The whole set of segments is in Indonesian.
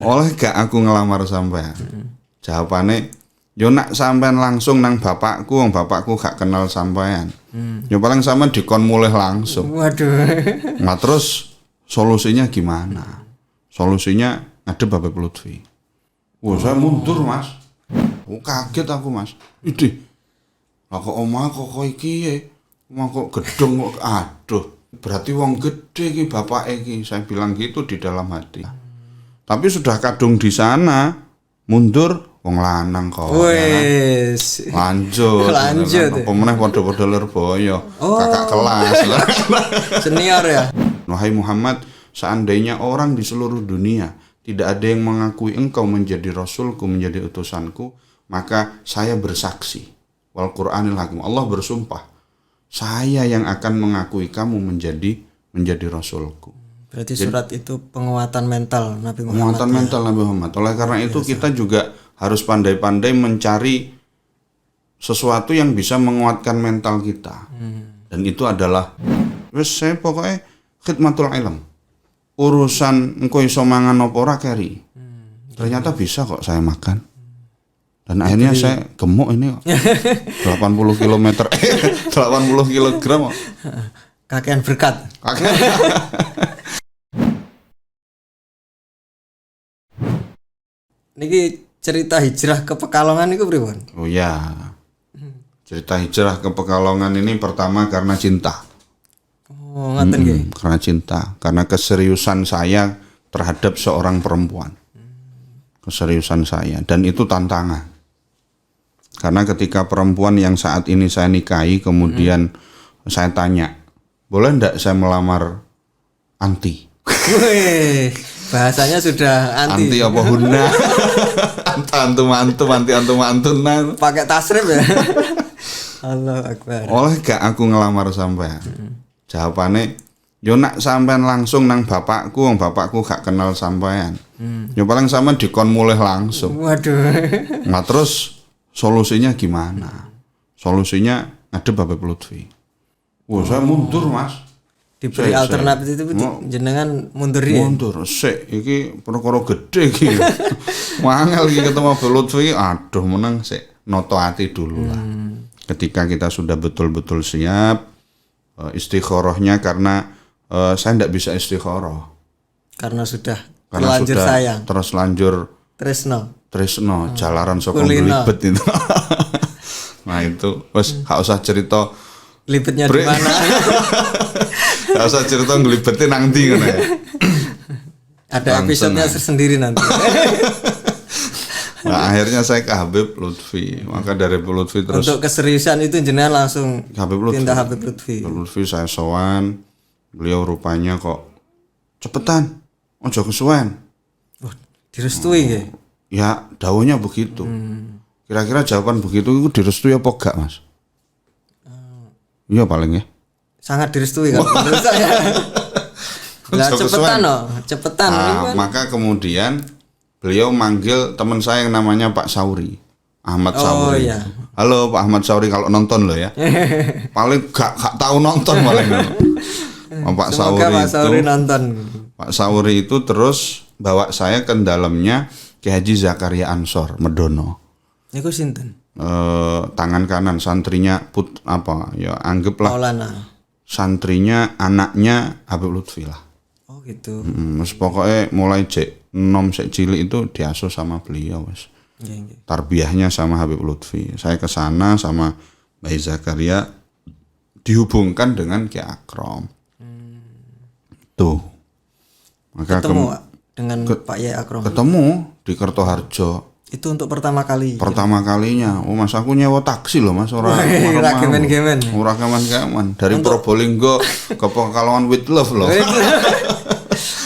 Oleh gak aku ngelamar sampean? Jawabane, yo nak sampean langsung nang bapakku, wong bapakku gak kenal sampean. Yo paling sampean dikon mulih langsung. Waduh. Nah terus solusinya gimana? Solusinya ngadep Habib Lutfi. Wah, saya mundur, Mas. Kaget aku, Mas. Idih. Lah kok omah kok iki ya? Omah kok gedung kok aduh. Berarti wong gede iki bapake iki. Saya bilang gitu di dalam hati. Tapi sudah kadung di sana, mundur wong lanang kok. Wes. Lanjut. Pemenah padha-padha Lirboyo. Kakak kelas. Senior ya. Wahai Muhammad, seandainya orang di seluruh dunia tidak ada yang mengakui engkau menjadi rasulku, menjadi utusanku, maka saya bersaksi. Wal Qur'anil Hakim. Allah bersumpah, saya yang akan mengakui kamu menjadi rasulku. Berarti surat itu penguatan mental Nabi Muhammad. Penguatan mental Nabi Muhammad. Oleh karena itu kita juga harus pandai-pandai mencari sesuatu yang bisa menguatkan mental kita. Dan itu adalah saya pokoknya khidmatul ilm. Urusan engko iso mangan apa ora keri. Ternyata bisa kok saya makan. Dan akhirnya saya gemuk ini kok. 80 km 80 kilogram kok. Kakean berkat. Niki cerita hijrah ke Pekalongan itu pripun? Oh ya. Cerita hijrah ke Pekalongan ini pertama karena cinta. Oh, ngaten nggih. Karena cinta, karena keseriusan saya terhadap seorang perempuan. Keseriusan saya, dan itu tantangan. Karena ketika perempuan yang saat ini saya nikahi, kemudian saya tanya, boleh ndak saya melamar anti? Wih, bahasanya sudah anti. Anti apa huna? Antum-antum. Pakai tasrif ya. Allahu Akbar. Oleh gak aku ngelamar sampean? Jawabannya, yo nak sampean langsung nang bapakku, wong bapakku gak kenal sampean. Yo paling sampean dikon mulih langsung. Waduh. Nah terus solusinya gimana? Solusinya ngadep Habib Lutfi. Wah, saya mundur, Mas. Diberi alternatif itu jenengan mundur ya. Mundur, iki perkara gede iki. Mangel iki ketemu Habib Lutfi, aduh menang sik, noto ati dulu lah. Ketika kita sudah betul-betul siap, istikharahnya karena saya tidak bisa istikharah. Karena sudah terlanjur sayang. Terus lanjur Tresno, jalaran saka glibet itu. Nah itu, wes gak usah cerita glibetnya di mana. Gak usah cerita nglibetin nang ndi ngono ya. Ada episodenya tersendiri nanti. Nah, akhirnya saya ke Habib Lutfi. Maka dari Habib Lutfi terus untuk keseriusan itu jenengan langsung pindah Habib Lutfi. Habib Lutfi saya sowan. Beliau rupanya kok cepetan, ojo kesuwen. Direstui nggih. Ya, dawuhnya begitu. Kira-kira jawaban begitu itu direstui apa gak, Mas? Iya paling ya. Sangat direstui kan menurut saya. Lah cepetan. Nah, maka kemudian beliau manggil teman saya yang namanya Pak Sauri, Ahmad Sauri. Iya. Halo Pak Ahmad Sauri, kalau nonton lo ya. Paling gak tahu nonton paling. Pak Sauri nonton. Pak Sauri itu terus bawa saya ke dalamnya Ki Haji Zakaria Ansor Medono. Niku sinten? Tangan kanan santrinya anggaplah Maulana. Santrinya anaknya Habib Lutfi lah. Oh gitu. Pokoknya mulai nom sek cilik itu diasuh sama beliau wes. Tarbiyahnya sama Habib Lutfi. Saya ke sana sama Mbah Zakaria dihubungkan dengan Ki Akrom. Tuh. Maka ketemu dengan Pak Yai Akrom. Ketemu di Kertoharjo. Itu untuk pertama kali. Pertama kalinya. Oh Mas, aku nyewa taksi loh Mas, ora gemen-gemen. Ora gemen-gemen. Dari Probolinggo ke Pekalongan with love loh.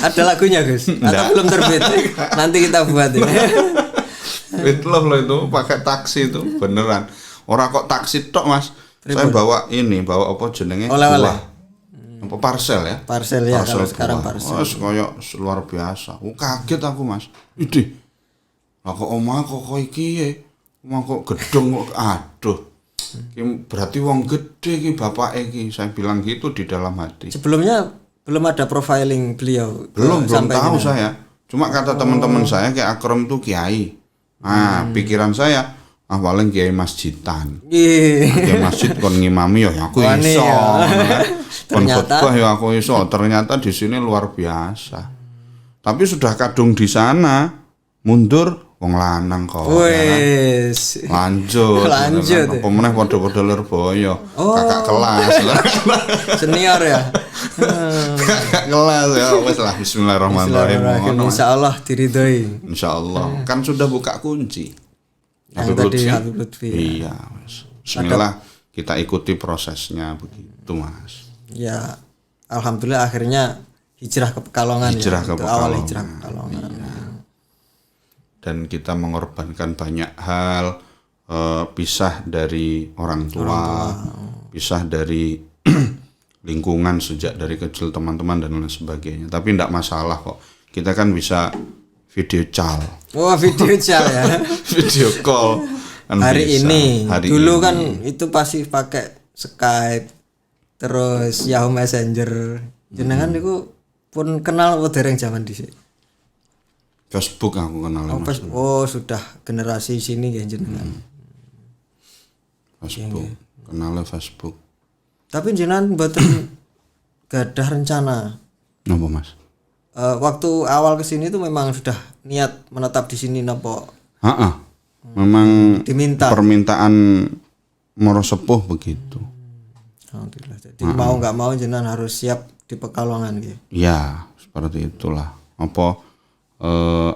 Ada lagunya Gus? Atau belum terbit? Nanti kita buat ya. With love loh itu, pakai taksi itu beneran. Ora kok taksi tok Mas. Saya bawa apa jenenge? Oleh-oleh. Apa parcel ya? Parcel ya, kalau sekarang parcel. Kayak luar biasa. Kaget aku Mas. Idih. Lah kok omah kok iki ya? Omah kok gedung kok aduh. Berarti wong gede iki bapake iki. Saya bilang gitu di dalam hati. Sebelumnya belum ada profiling beliau. Belum tahu saya. Cuma kata teman-teman saya kayak Akram tuh kiai. Nah, pikiran saya paling kiai masjidan. Kiai masjid kon ngimami ya aku Wani iso. ya. Kon Ternyata- khotbah ya aku iso. Ternyata di sini luar biasa. Tapi sudah kadung di sana mundur wong lanang kok. Ya kan? Wes. Lanjut. Lanjut. Apa meneh padha-padha Lirboyo. Kakak kelas. Senior ya. Kakak kelas ya wis lah bismillahirrahmanirrahim. Bismillahirrahmanirrahim. Insyaallah diridhoi. Insyaallah kan sudah buka kunci. Yang Habib tadi Lutfi. Habib Lutfi. Iya, Mas. Bismillah kita ikuti prosesnya begitu, Mas. Ya, alhamdulillah akhirnya hijrah ke Pekalongan Hijrah ya. ke Itu awal Pekalongan. hijrah ke Pekalongan. Dan kita mengorbankan banyak hal, pisah dari orang tua, pisah dari lingkungan sejak dari kecil teman-teman dan lain sebagainya. Tapi tidak masalah kok. Kita kan bisa video call, Wah, video call ya. video call. Kan Hari bisa. ini. Hari Dulu ini. kan itu pasti pakai Skype, terus Yahoo Messenger. Jenengan niku pun kenal dereng zaman dhisik. Facebook aku kenal Mas. Oh, sudah generasi sini ya jenengan. Facebook, kenalnya Facebook. Tapi jenengan mboten gadah rencana. Napa Mas? Waktu awal ke sini tuh memang sudah niat menetap di sini napa Memang diminta. permintaan Moro Sepuh begitu. Alhamdulillah. Jadi mau nggak mau jenengan harus siap di Pekalongan gitu. Ya, seperti itulah.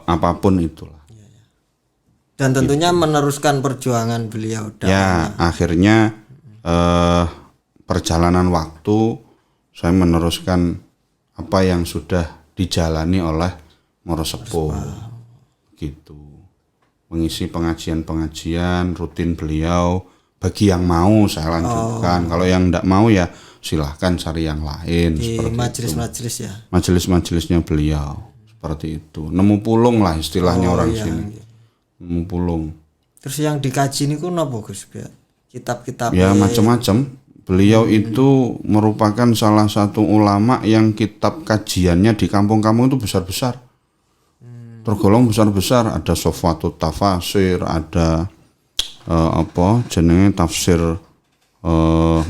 Apapun itulah. Dan tentunya meneruskan perjuangan beliau. Ya, akhirnya perjalanan waktu saya meneruskan apa yang sudah dijalani oleh Moro Sepuh. Gitu. Mengisi pengajian-pengajian rutin beliau. Bagi yang mau saya lanjutkan. Kalau yang enggak mau ya silahkan cari yang lain. Di Seperti majelis-majelis ya. majelis-majelisnya beliau. Seperti itu. Nemu pulung lah istilahnya orang sini. Nemu pulung. Terus yang dikaji ini kan apa Gus? Kitab-kitab. Ya macam-macam. Beliau itu merupakan salah satu ulama yang kitab kajiannya di kampung-kampung itu besar-besar. Tergolong besar-besar. Ada Sofwatut Tafasir, ada jenenge tafsir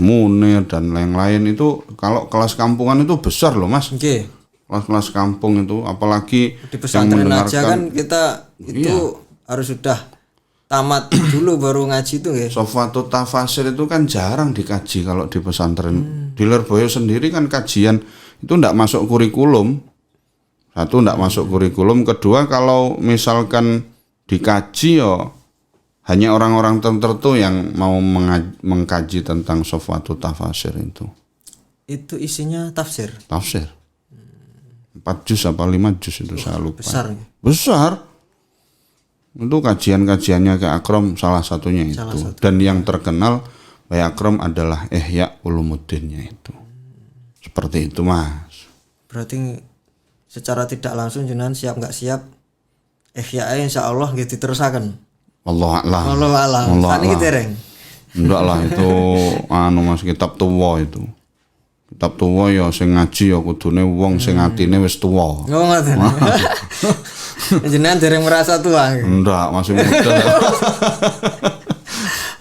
Munir dan lain-lain itu kalau kelas kampungan itu besar loh Mas. Oke. Kelas-kelas kampung itu apalagi Di pesantren aja kan kita itu Iya. harus sudah tamat dulu baru ngaji itu ya. Sofwatut Tafasir itu kan jarang dikaji kalau di pesantren. Di Lirboyo sendiri kan kajian itu ndak masuk kurikulum. Satu ndak masuk kurikulum, kedua kalau misalkan dikaji ya hanya orang-orang tertentu yang mau mengkaji tentang Sofwatut Tafasir itu. Itu isinya tafsir. Tafsir. 4 juz apa 5 juz itu saya lupa. Besar ya. Besar. Itu kajian-kajiannya ke Akram salah satunya itu. Dan yang terkenal Mbak Akram adalah Ihya Ulumuddinnya itu. Seperti itu Mas. Berarti secara tidak langsung jenengan siap nggak siap Ihya insya Allah gitu diterusaken. Wallahu a'lam. Allah alam. Wallahu Saat ini a'lam. dereng. Enggak lah itu Mas kitab tuwa itu. Kitab tuwa ya sing ngaji ya kudune wong sing atine wis tuwa. Oh ngoten. Jenengan dereng merasa tua. Enggak, masih muda.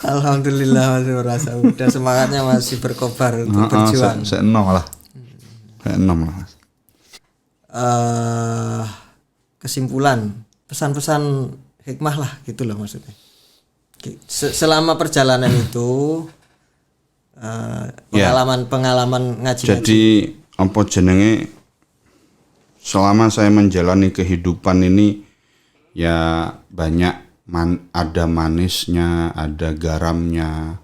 Alhamdulillah masih merasa muda, semangatnya masih berkobar untuk berjuang. Saya enom lah. Saya enom lah. Kesimpulan, pesan-pesan hikmah lah gitu loh maksudnya. Selama perjalanan itu pengalaman ngaji. Jadi apa jenenge selama saya menjalani kehidupan ini ya banyak ada manisnya, ada garamnya.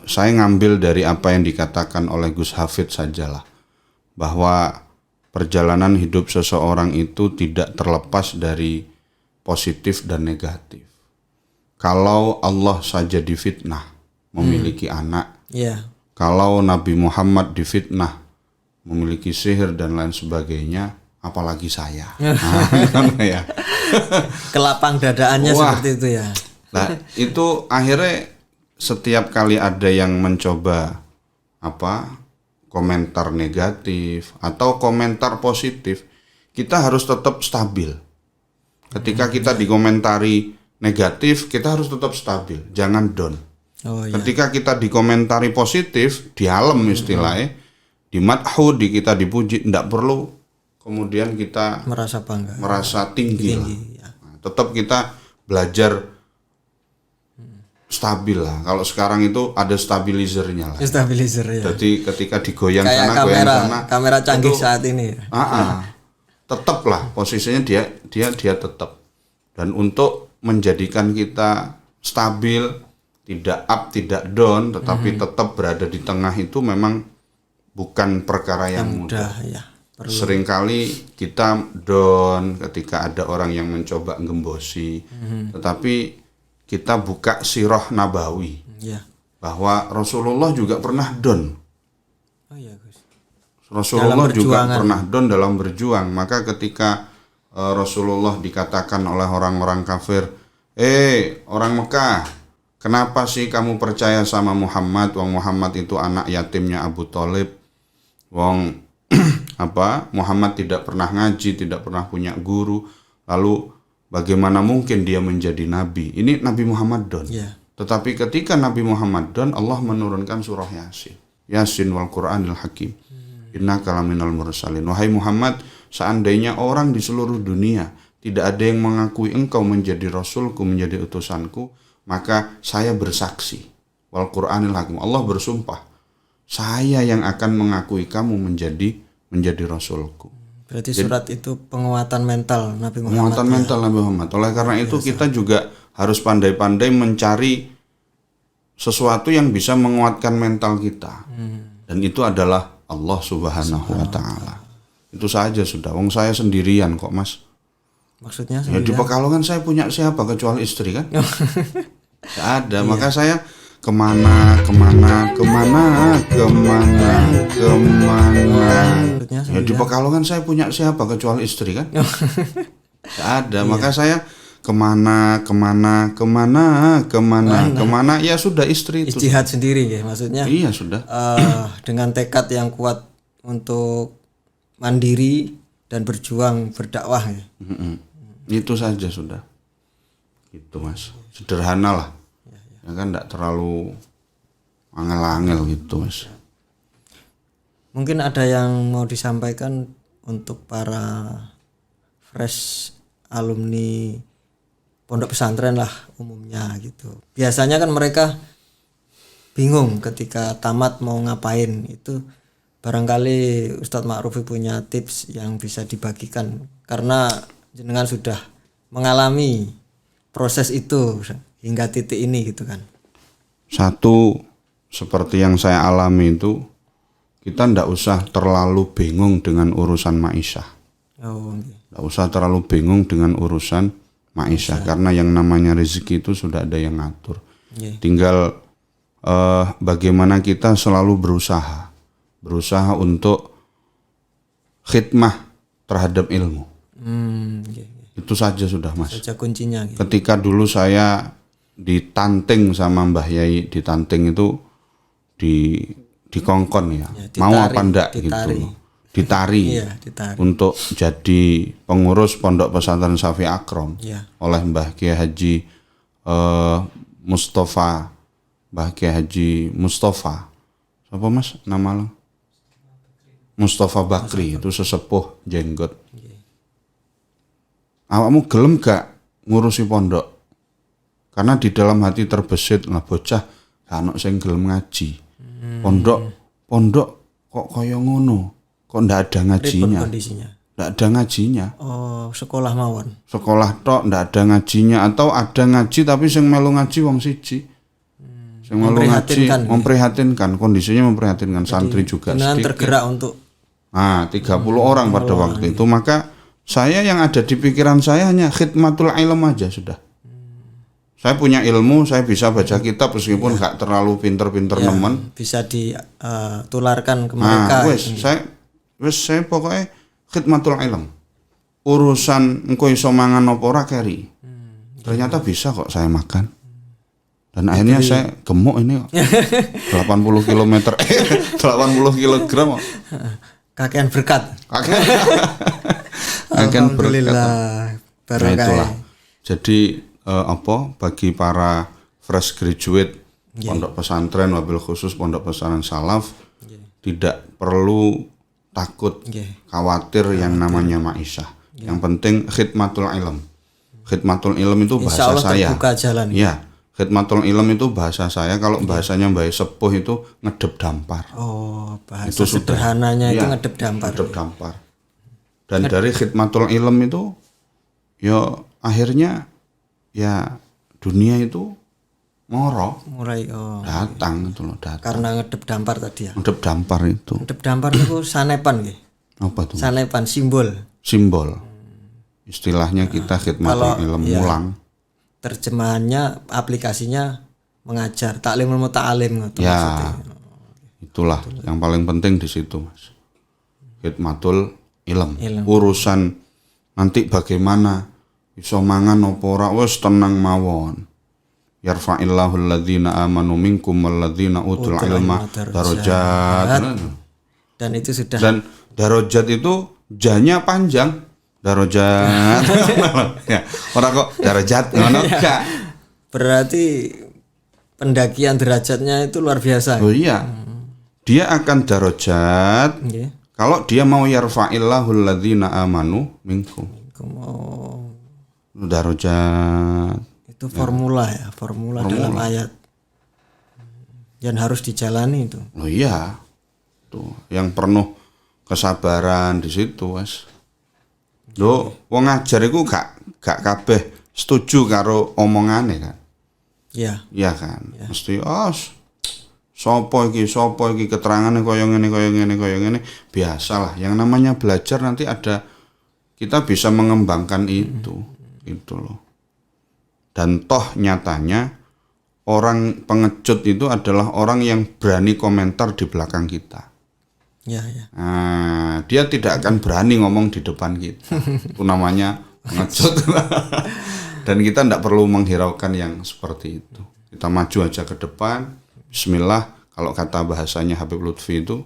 Saya ngambil dari apa yang dikatakan oleh Gus Hafid sajalah, bahwa perjalanan hidup seseorang itu tidak terlepas dari positif dan negatif. Kalau Allah saja difitnah memiliki anak, kalau Nabi Muhammad difitnah memiliki sihir dan lain sebagainya, apalagi saya. Ya. Kelapang dadaannya seperti itu ya. Nah, itu akhirnya setiap kali ada yang mencoba komentar negatif atau komentar positif, kita harus tetap stabil. Ketika kita dikomentari negatif, kita harus tetap stabil, jangan down. Oh iya. Ketika kita dikomentari positif, dialem istilahnya, di madhu, di kita dipuji, tidak perlu kemudian kita Merasa bangga. merasa tinggi lah. Ya. Nah, tetap kita belajar stabil lah. Kalau sekarang itu ada stabilizernya lah. Stabilizer ya. Jadi ketika digoyang Kayak sana, goyang kamera, sana, kamera canggih itu, saat ini ya. tetap lah posisinya dia tetap. Dan untuk menjadikan kita stabil, tidak up, tidak down, tetapi tetap berada di tengah itu memang bukan perkara yang mudah. Ya. Seringkali kita down ketika ada orang yang mencoba gembosi, tetapi kita buka sirah nabawi Ya. bahwa Rasulullah juga pernah down. Oh iya, Gus. Rasulullah juga pernah down dalam berjuang. Maka ketika Rasulullah dikatakan oleh orang-orang kafir, orang Mekah, kenapa sih kamu percaya sama Muhammad? Wong Muhammad itu anak yatimnya Abu Thalib. Wong Muhammad tidak pernah ngaji, tidak pernah punya guru. Lalu bagaimana mungkin dia menjadi nabi? Ini Nabi Muhammad don. Ya. Tetapi ketika Nabi Muhammad don, Allah menurunkan surah Yasin. Yasin wal Qur'anil Hakim. Innaka laminal mursalin. Wahai Muhammad, seandainya orang di seluruh dunia tidak ada yang mengakui engkau menjadi rasulku, menjadi utusanku, maka saya bersaksi. Wal Qur'anil Hakim. Allah bersumpah, saya yang akan mengakui kamu menjadi rasulku. Berarti surat itu penguatan mental Nabi Muhammad. Penguatan mental Nabi Muhammad. Oleh karena itu kita juga harus pandai-pandai mencari sesuatu yang bisa menguatkan mental kita. Dan itu adalah Allah Subhanahu wa taala. Itu saja sudah. Wong saya sendirian kok, Mas. Maksudnya Ya di Pekalongan saya punya siapa kecuali istri kan? Tidak ada. Maka saya kemana. Ya di Pekalongan saya punya siapa kecuali istri kan? Tidak ada. Maka saya kemana. Ya sudah istri itu. Ijtihad sendiri ya maksudnya. Iya sudah. Dengan tekad yang kuat untuk mandiri dan berjuang berdakwah ya. Itu saja sudah. Gitu Mas. Sederhana lah. Ya kan tidak terlalu angel-angel gitu Mas. Mungkin ada yang mau disampaikan untuk para fresh alumni pondok pesantren lah umumnya gitu. Biasanya kan mereka bingung ketika tamat mau ngapain. Itu barangkali Ustadz Ma'rufi punya tips yang bisa dibagikan karena jenengan sudah mengalami proses itu hingga titik ini gitu kan. Satu, seperti yang saya alami itu, kita ndak usah terlalu bingung dengan urusan ma'isyah. Oh, okay. Ndak usah terlalu bingung dengan urusan ma'isyah karena yang namanya rezeki itu sudah ada yang ngatur. Yeah. Tinggal bagaimana kita selalu berusaha untuk khidmah terhadap ilmu. Okay. Itu saja sudah Mas. Saja kuncinya gitu. Ketika dulu saya ditanting sama Mbah Yai, ditanting itu dikongkon ya, ditari, mau apa ndak ditari. gitu. Ditari. Iya, ditari. Untuk jadi pengurus Pondok Pesantren Safi Akrom Iya. oleh Mbah Kiai Haji Mustafa. Mbah Kiai Haji Mustafa. Apa Mas nama lo? Mustafa Bakri, itu sesepuh jenggot. Awakmu gelem gak ngurusi pondok? Karena di dalam hati terbesit lah bocah anak sing gelem ngaji. Pondok kok kaya ngono? Kok ndak ada ngajinya? Kondisinya. Ndak ada ngajinya. Oh, sekolah mawon. Sekolah tok ndak ada ngajinya atau ada ngaji tapi sing melu ngaji wong siji. Sing melu ngaji memprihatinkan, kondisinya memprihatinkan. Santri juga dengan sedikit. tergerak untuk 30 orang pada waktu itu. Maka saya yang ada di pikiran saya hanya khidmatul ilm aja sudah. Saya punya ilmu, saya bisa baca kitab meskipun gak terlalu pinter-pinter nemen. Bisa ditularkan ke mereka. Saya pokoknya khidmatul ilm. Urusan engko iso mangan apa ora keri. Ternyata bisa kok saya makan. Dan akhirnya saya gemuk ini kok. 80 km 80 kg. Kakean berkat. Akan berkat. Alhamdulillah. Nah, Barokah. itulah. Jadi bagi para fresh graduate pondok pesantren, wabil khusus pondok pesantren salaf, tidak perlu takut, khawatir yang namanya ma'isyah. Yang penting khidmatul ilm. Khidmatul ilm itu bahasa Insya Allah saya. terbuka jalan. Iya, khidmatul ilm itu bahasa saya. Kalau bahasanya Mbak Sepuh itu ngedep dampar. Oh, bahasa Itu sudah. sederhananya itu Iya, ngedep dampar. Ngedep dampar. Dan dari khidmatul ilm itu, ya akhirnya ya dunia itu ngoro Mulai datang itu loh, datang. karena ngedep dampar tadi ya. Ngedep dampar itu Ngedep dampar itu sanepan nggih. apa tuh? Sanepan simbol. Simbol. Istilahnya kita khidmatul ilm mulang. Terjemahannya aplikasinya mengajar, taklimul muta'alim gitu Ya, maksudnya. itulah yang paling penting di situ, Mas. Khidmatul ilm. Urusan nanti bagaimana iso mangan apa ora wis tenang mawon. Yarfa'illahu alladzina amanu minkum walladzina utul ilma darajat. Dan itu sudah Dan darajat itu janya panjang. Darajat. Ya, orang kok darajat ngono enggak. berarti pendakian derajatnya itu luar biasa. Oh iya. Dia akan darajat Nggih. kalau dia mau yarfa'illahu alladzina amanu minkum. Oh, Darajat. itu formula ya, formula dalam ayat. Dan harus dijalani itu. Oh iya. Tuh, yang penuh kesabaran di situ, Mas. Lho, wong ngajar iku gak kabeh setuju karo omongane kan. Ya, Iya kan. Mesti sapa iki keterangane kaya ngene. Biasalah, yang namanya belajar nanti ada kita bisa mengembangkan itu loh. Dan toh nyatanya orang pengecut itu adalah orang yang berani komentar di belakang kita. ya. Nah, dia tidak akan berani ngomong di depan kita. Itu namanya pengecut. Dan kita tidak perlu menghiraukan yang seperti itu. Kita maju aja ke depan. Bismillah, kalau kata bahasanya Habib Lutfi itu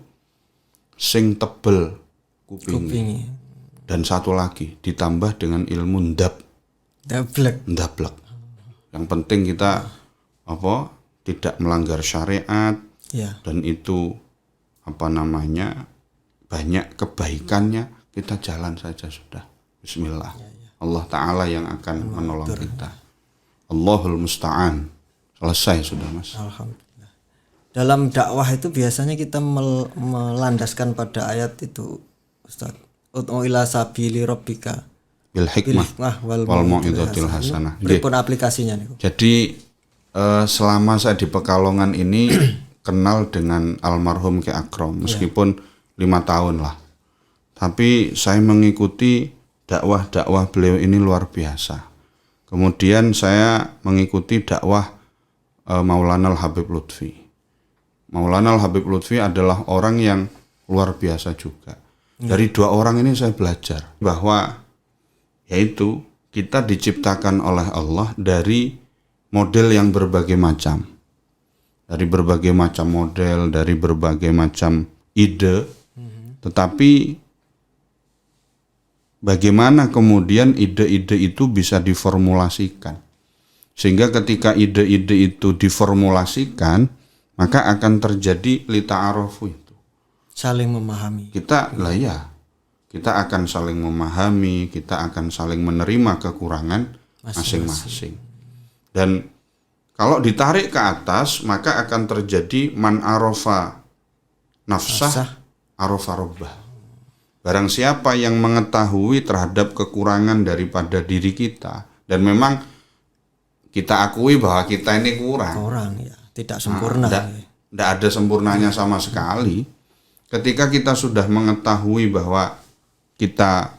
sing tebel kupingi. Dan satu lagi ditambah dengan ilmu Dablek. ndablek. Yang penting kita tidak melanggar syariat Ya. dan itu banyak kebaikannya, kita jalan saja sudah. Bismillah. Allah Ta'ala yang akan menolong kita. Allahul Musta'an. Selesai sudah, Mas. Alhamdulillah. Dalam dakwah itu biasanya kita melandaskan pada ayat itu, Ustaz. Ud'u ila sabili rabbika Bil hikmah wal wal mau'izatil hasanah. Beripun aplikasinya nih. Jadi selama saya di Pekalongan ini kenal dengan almarhum Ki Akrom meskipun 5 tahun lah. Tapi saya mengikuti dakwah beliau ini luar biasa. Kemudian saya mengikuti dakwah Maulana Habib Lutfi. Maulana Habib Lutfi adalah orang yang luar biasa juga. Dari 2 orang ini saya belajar bahwa yaitu kita diciptakan oleh Allah dari model yang berbagai macam. Dari berbagai macam model, dari berbagai macam ide. Tetapi bagaimana kemudian ide-ide itu bisa diformulasikan. Sehingga ketika ide-ide itu diformulasikan, maka akan terjadi lita'arofu itu. Saling memahami. Kita akan saling memahami, kita akan saling menerima kekurangan masing-masing. Dan kalau ditarik ke atas, maka akan terjadi man arofa nafsah arofa robbah. Barang siapa yang mengetahui terhadap kekurangan daripada diri kita, dan memang kita akui bahwa kita ini kurang. Ya, tidak sempurna. Tidak ada sempurnanya sama sekali. Ketika kita sudah mengetahui bahwa kita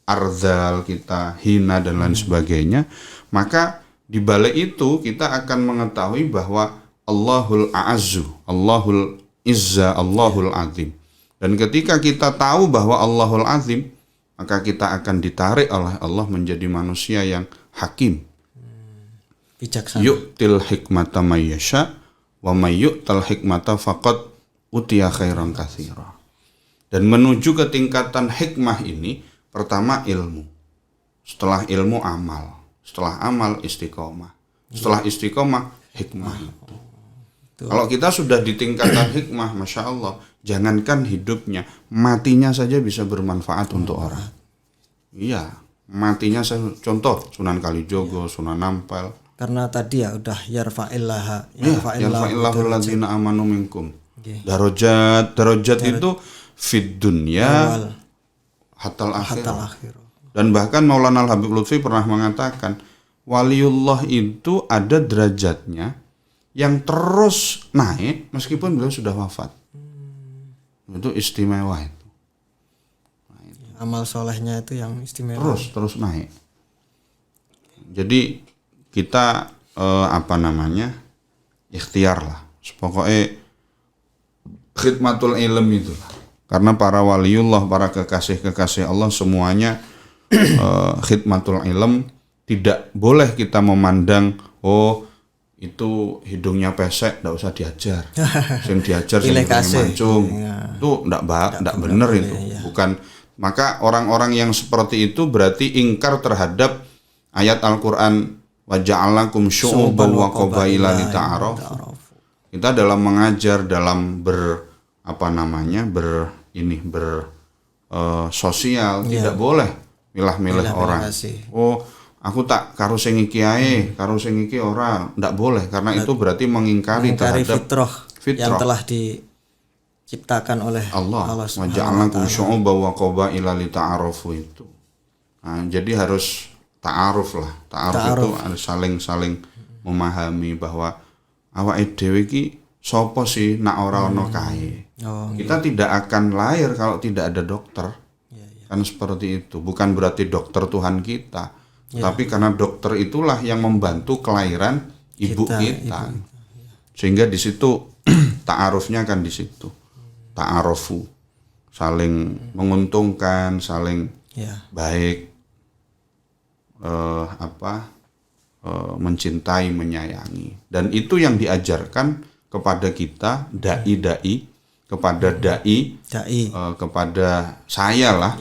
arzal, kita hina dan lain sebagainya, maka di balik itu kita akan mengetahui bahwa Allahul A'azzu, Allahul Izza, Allahul Azim. Dan ketika kita tahu bahwa Allahul Azim, maka kita akan ditarik oleh Allah menjadi manusia yang hakim. Bijaksana. Yu'til hikmata may yasha wa may yu'tal hikmata faqad utiya khairan katsira. Dan menuju ke tingkatan hikmah ini, Pertama ilmu, setelah ilmu amal, setelah amal istiqomah, setelah istiqomah hikmah itu. Kalau kita sudah di tingkatan hikmah, Masya Allah, jangankan hidupnya, matinya saja bisa bermanfaat untuk orang. Iya, matinya saya contoh Sunan Kalijogo, Sunan Ampel. Karena tadi ya udah yarfa'illahu Alladzina amanu minkum. Darajat itu fid dunya hatal akhirah. Dan bahkan Maulana Al-Habib Lutfi pernah mengatakan waliullah itu ada derajatnya yang terus naik meskipun beliau sudah wafat. Itu istimewa itu. Amal solehnya itu yang istimewa. Terus naik. Jadi kita ikhtiar lah. Pokoknya khidmatul ilm itulah. Karena para waliullah, para kekasih-kekasih Allah semuanya khidmatul ilm. Tidak boleh kita memandang itu hidungnya pesek, tidak usah diajar. Yang diajar yang mancung. Itu tidak benar itu. Bukan. Maka orang-orang yang seperti itu berarti ingkar terhadap ayat Al-Quran wa ja'alakum syu'uban wa qabaila lita'arafu. Kita dalam mengajar, dalam sosial tidak boleh milah-milih orang. Aku tak karo sing iki ae, karo sing iki ora, ndak boleh karena itu berarti mengingkari terhadap fitrah yang telah diciptakan oleh Allah Subhanahu wa ta'ala. Syu'uban wa qabaila lita'arafu itu. Nah, jadi harus ta'aruf lah. Ta'aruf itu harus saling memahami bahwa awake dhewe iki sapa sih nak ora ono kae. Kita tidak akan lahir kalau tidak ada dokter. Kan seperti itu. Bukan berarti dokter Tuhan kita. Tapi karena dokter itulah yang membantu kelahiran ibu kita. Sehingga di situ ta'arufnya kan di situ. Ta'arufu. Saling menguntungkan, saling baik, mencintai, menyayangi. Dan itu yang diajarkan kepada kita dai, kepada kepada saya lah,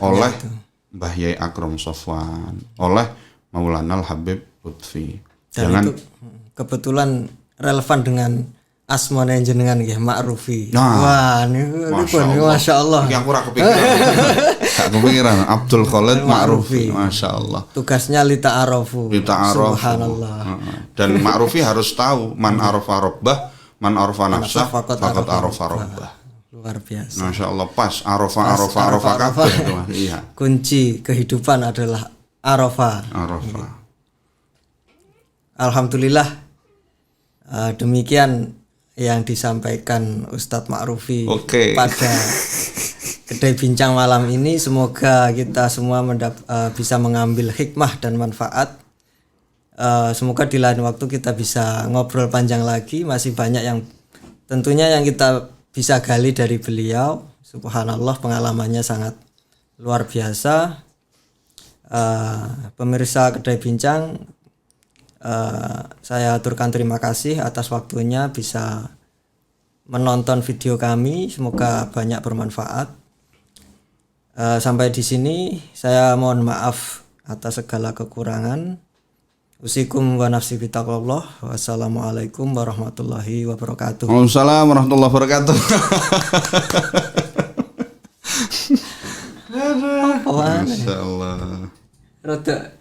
oleh itu. Mbah Yai Akram Sofwan, oleh Maulana Al-Habib Lutfi. Dan itu kebetulan relevan dengan asmane jenengan nggih Ma'rufi. Wah, Masya Allah. Yang kurang kepikiran. Gak kepikiran. Abdul Khalid Ma'rufi. Masya Allah. Tugasnya lita'arafu. Subhanallah. Dan Ma'rufi harus tahu man arafa rabbah, man arafa nafsah, faqad arafa rabbah. Luar biasa. Masya Allah, pas arafa kabeh. Iya. Kunci kehidupan adalah arafa. Alhamdulillah. Demikian yang disampaikan Ustadz Ma'rufi pada kedai bincang malam ini. Semoga kita semua bisa mengambil hikmah dan manfaat. Semoga di lain waktu kita bisa ngobrol panjang lagi. Masih banyak yang tentunya yang kita bisa gali dari beliau. Subhanallah, pengalamannya sangat luar biasa. Pemirsa kedai bincang, saya aturkan terima kasih atas waktunya bisa menonton video kami. Semoga banyak bermanfaat. Sampai di sini saya mohon maaf atas segala kekurangan. Usikum wa nafsi bitaqwallah. Wassalamualaikum warahmatullahi wabarakatuh. Waalaikumsalam warahmatullahi wabarakatuh. Masya Allah. Rada